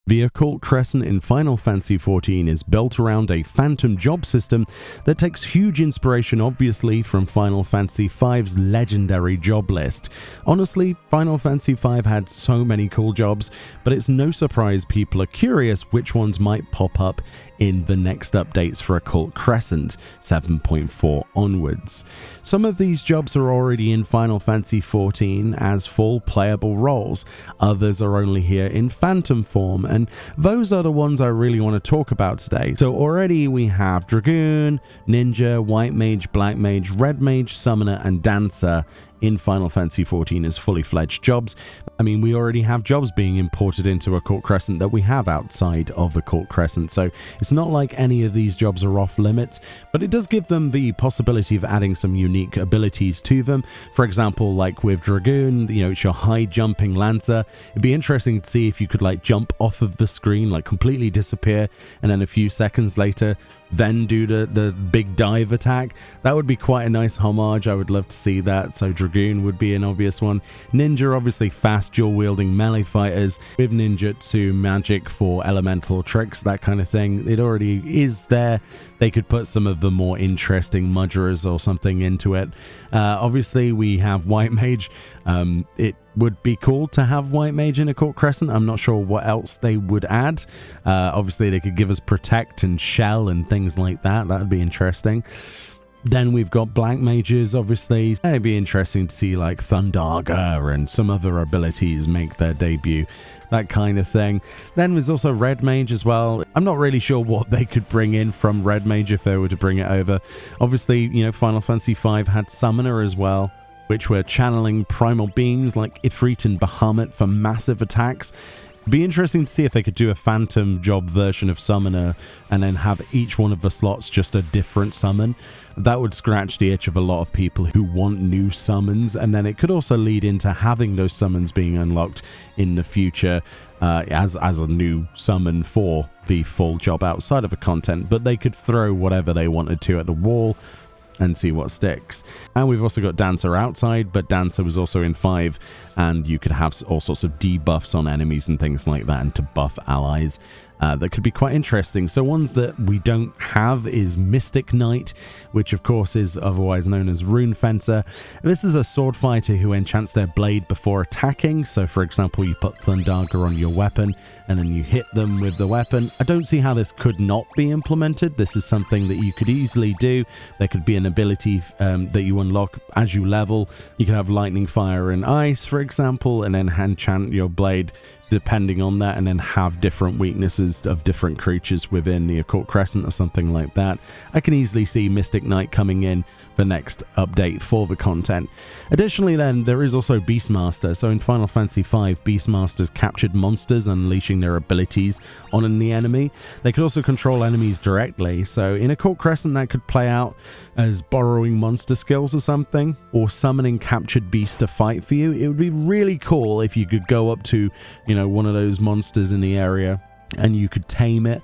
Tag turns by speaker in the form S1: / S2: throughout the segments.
S1: The Occult Crescent in Final Fantasy XIV is built around a phantom job system that takes huge inspiration obviously from Final Fantasy V's legendary job list. Honestly, Final Fantasy V had so many cool jobs, but it's no surprise people are curious which ones might pop up in the next updates for Occult Crescent 7.4 onwards. Some of these jobs are already in Final Fantasy XIV as full playable roles, others are only here in phantom form, and those are the ones I really want to talk about today. So already we have Dragoon, Ninja, White Mage, Black Mage, Red Mage, Summoner, and Dancer in Final Fantasy XIV as fully fledged jobs. I mean, we already have jobs being imported into Occult Crescent that we have outside of Occult Crescent, so it's not like any of these jobs are off limits, but it does give them the possibility of adding some unique abilities to them. For example, like with Dragoon, you know, it's your high jumping Lancer. It'd be interesting to see if you could like jump off of the screen, like completely disappear, and then a few seconds later then do the big dive attack. That would be quite a nice homage. I would love to see that. So Dragoon would be an obvious one. Ninja, obviously fast dual wielding melee fighters with ninjutsu, magic for elemental tricks, that kind of thing. It already is there. They could put some of the more interesting mudgerers or something into it. Obviously we have White Mage. It would be cool to have White Mage in Occult Crescent. I'm not sure what else they would add. Obviously they could give us Protect and Shell and things like that. That would be interesting. Then we've got Black Mages, obviously. It'd be interesting to see like Thundarga and some other abilities make their debut, that kind of thing. Then there's also Red Mage as well. I'm not really sure what they could bring in from Red Mage if they were to bring it over. Obviously, you know, Final Fantasy V had Summoner as well, which were channeling primal beings like Ifrit and Bahamut for massive attacks. It'd be interesting to see if they could do a phantom job version of Summoner and then have each one of the slots just a different summon. That would scratch the itch of a lot of people who want new summons, and then it could also lead into having those summons being unlocked in the future as a new summon for the full job outside of the content. But they could throw whatever they wanted to at the wall and see what sticks. And we've also got Dancer outside, but Dancer was also in 5, and you could have all sorts of debuffs on enemies and things like that, and to buff allies. That could be quite interesting. So ones that we don't have is Mystic Knight, which of course is otherwise known as Rune Fencer. This is a sword fighter who enchants their blade before attacking. So for example, you put Thundarga on your weapon and then you hit them with the weapon. I don't see how this could not be implemented. This is something that you could easily do. There could be an ability that you unlock as you level. You could have lightning, fire, and ice, for example, and then enchant your blade depending on that, and then have different weaknesses of different creatures within the Occult Crescent or something like that. I can easily see Mystic Knight coming in the next update for the content. Additionally then, there is also Beastmaster. So in Final Fantasy V, Beastmasters captured monsters, unleashing their abilities on the enemy. They could also control enemies directly. So in Occult Crescent, that could play out as borrowing monster skills or something, or summoning captured beasts to fight for you. It would be really cool if you could go up to, you know, one of those monsters in the area and you could tame it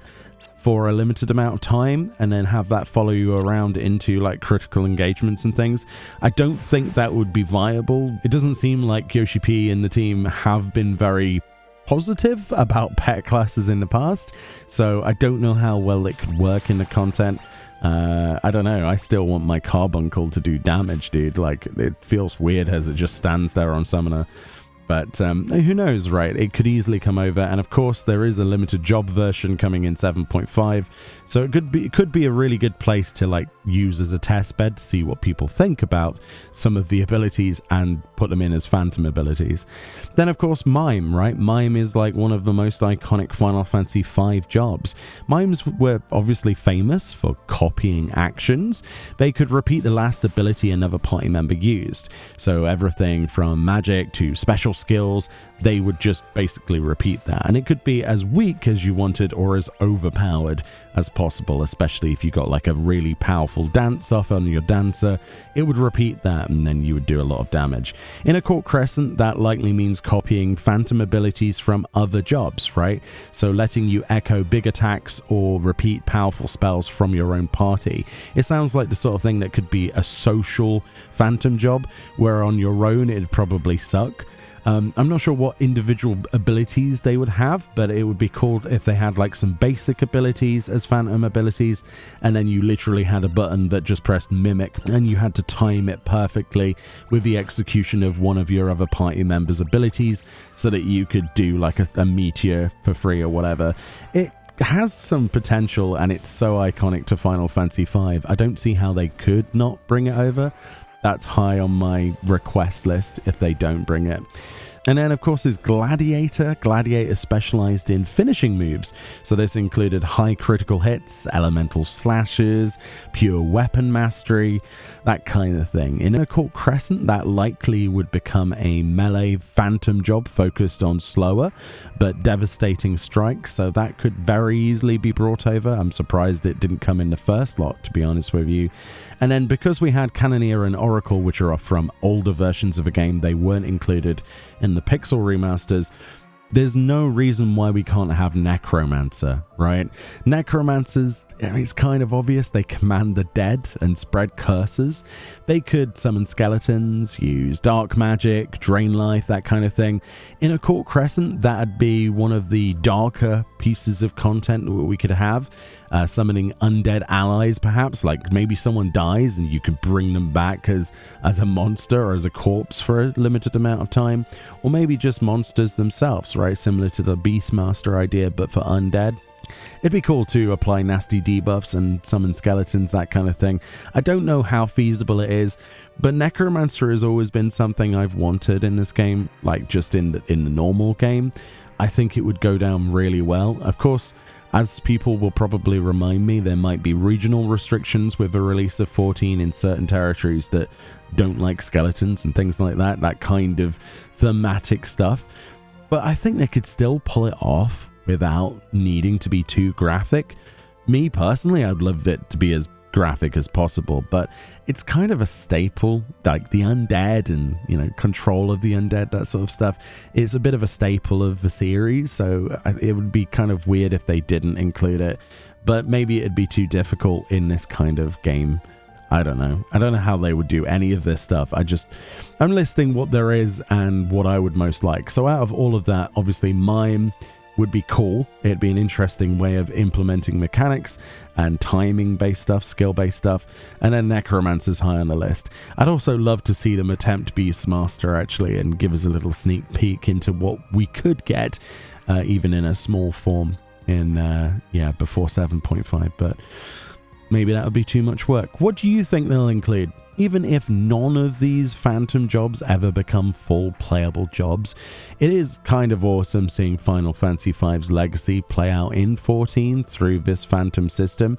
S1: for a limited amount of time and then have that follow you around into like critical engagements and things. I don't think that would be viable. It doesn't seem like Yoshi P and the team have been very positive about pet classes in the past, so I don't know how well it could work in the content. I don't know. I still want my carbuncle to do damage, dude. Like, it feels weird as it just stands there on Summoner. But who knows, right? It could easily come over, and of course there is a limited job version coming in 7.5, so it could be a really good place to like use as a test bed to see what people think about some of the abilities and put them in as phantom abilities. Then of course Mime, right? Mime is like one of the most iconic Final Fantasy V jobs. Mimes were obviously famous for copying actions. They could repeat the last ability another party member used, so everything from magic to special skills, they would just basically repeat that, and it could be as weak as you wanted or as overpowered as possible, especially if you got like a really powerful dance off on your Dancer. It would repeat that and then you would do a lot of damage. In Occult Crescent, that likely means copying phantom abilities from other jobs, right? So letting you echo big attacks or repeat powerful spells from your own party. It sounds like the sort of thing that could be a social phantom job, where on your own it'd probably suck. I'm not sure what individual abilities they would have, but it would be cool if they had like some basic abilities as phantom abilities, and then you literally had a button that just pressed mimic and you had to time it perfectly with the execution of one of your other party members' abilities so that you could do like a meteor for free or whatever. It has some potential and it's so iconic to Final Fantasy V. I don't see how they could not bring it over. That's high on my request list if they don't bring it. And then, of course, is Gladiator. Gladiator specialized in finishing moves. So this included high critical hits, elemental slashes, pure weapon mastery, that kind of thing. In Occult Crescent, that likely would become a melee phantom job focused on slower but devastating strikes. So that could very easily be brought over. I'm surprised it didn't come in the first lot, to be honest with you. And then because we had Cannoneer and Oracle, which are from older versions of a game, they weren't included in the Pixel remasters. There's no reason why we can't have Necromancer, right? Necromancers, it's kind of obvious. They command the dead and spread curses. They could summon skeletons, use dark magic, drain life, that kind of thing. In Occult Crescent, that'd be one of the darker pieces of content we could have. Summoning undead allies, perhaps, like maybe someone dies and you could bring them back as a monster or as a corpse for a limited amount of time, or maybe just monsters themselves, right? Similar to the Beastmaster idea, but for undead. It'd be cool to apply nasty debuffs and summon skeletons, that kind of thing. I don't know how feasible it is, but Necromancer has always been something I've wanted in this game, like just in the normal game. I think it would go down really well. Of course, as people will probably remind me, there might be regional restrictions with the release of 14 in certain territories that don't like skeletons and things like that, that kind of thematic stuff. But I think they could still pull it off without needing to be too graphic. Me personally, I'd love it to be as graphic as possible, but it's kind of a staple, like the undead and, you know, control of the undead, that sort of stuff. It's a bit of a staple of the series, so it would be kind of weird if they didn't include it, but maybe it'd be too difficult in this kind of game. I don't know how they would do any of this stuff. I'm listing what there is and what I would most like. So out of all of that, obviously Mime would be cool. It'd be an interesting way of implementing mechanics and timing based stuff, skill based stuff, and then Necromancer's high on the list. I'd also love to see them attempt Beastmaster actually and give us a little sneak peek into what we could get, even in a small form in before 7.5, but maybe that would be too much work. What do you think they'll include? Even if none of these phantom jobs ever become full playable jobs, it is kind of awesome seeing Final Fantasy V's legacy play out in 14 through this phantom system.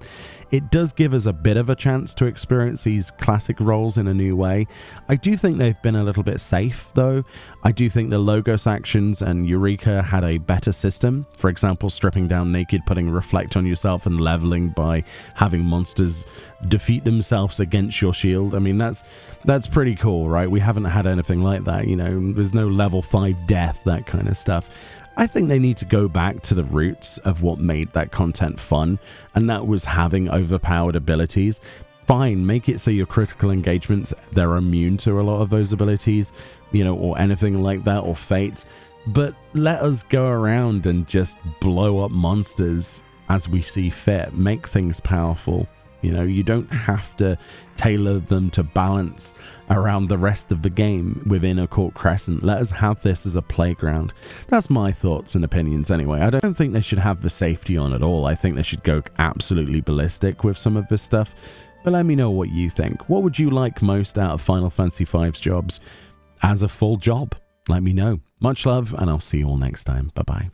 S1: It does give us a bit of a chance to experience these classic roles in a new way. I do think they've been a little bit safe though. I do think the Logos actions and Eureka had a better system. For example, stripping down naked, putting reflect on yourself and leveling by having monsters defeat themselves against your shield. I mean, that's pretty cool, right? We haven't had anything like that, you know, there's no level 5 death, that kind of stuff. I think they need to go back to the roots of what made that content fun, and that was having overpowered abilities. Fine, make it so your critical engagements, they're immune to a lot of those abilities, you know, or anything like that, or fates, but let us go around and just blow up monsters as we see fit, make things powerful. You know, you don't have to tailor them to balance around the rest of the game within Occult Crescent. Let us have this as a playground. That's my thoughts and opinions anyway. I don't think they should have the safety on at all. I think they should go absolutely ballistic with some of this stuff. But let me know what you think. What would you like most out of Final Fantasy V's jobs as a full job? Let me know. Much love, and I'll see you all next time. Bye-bye.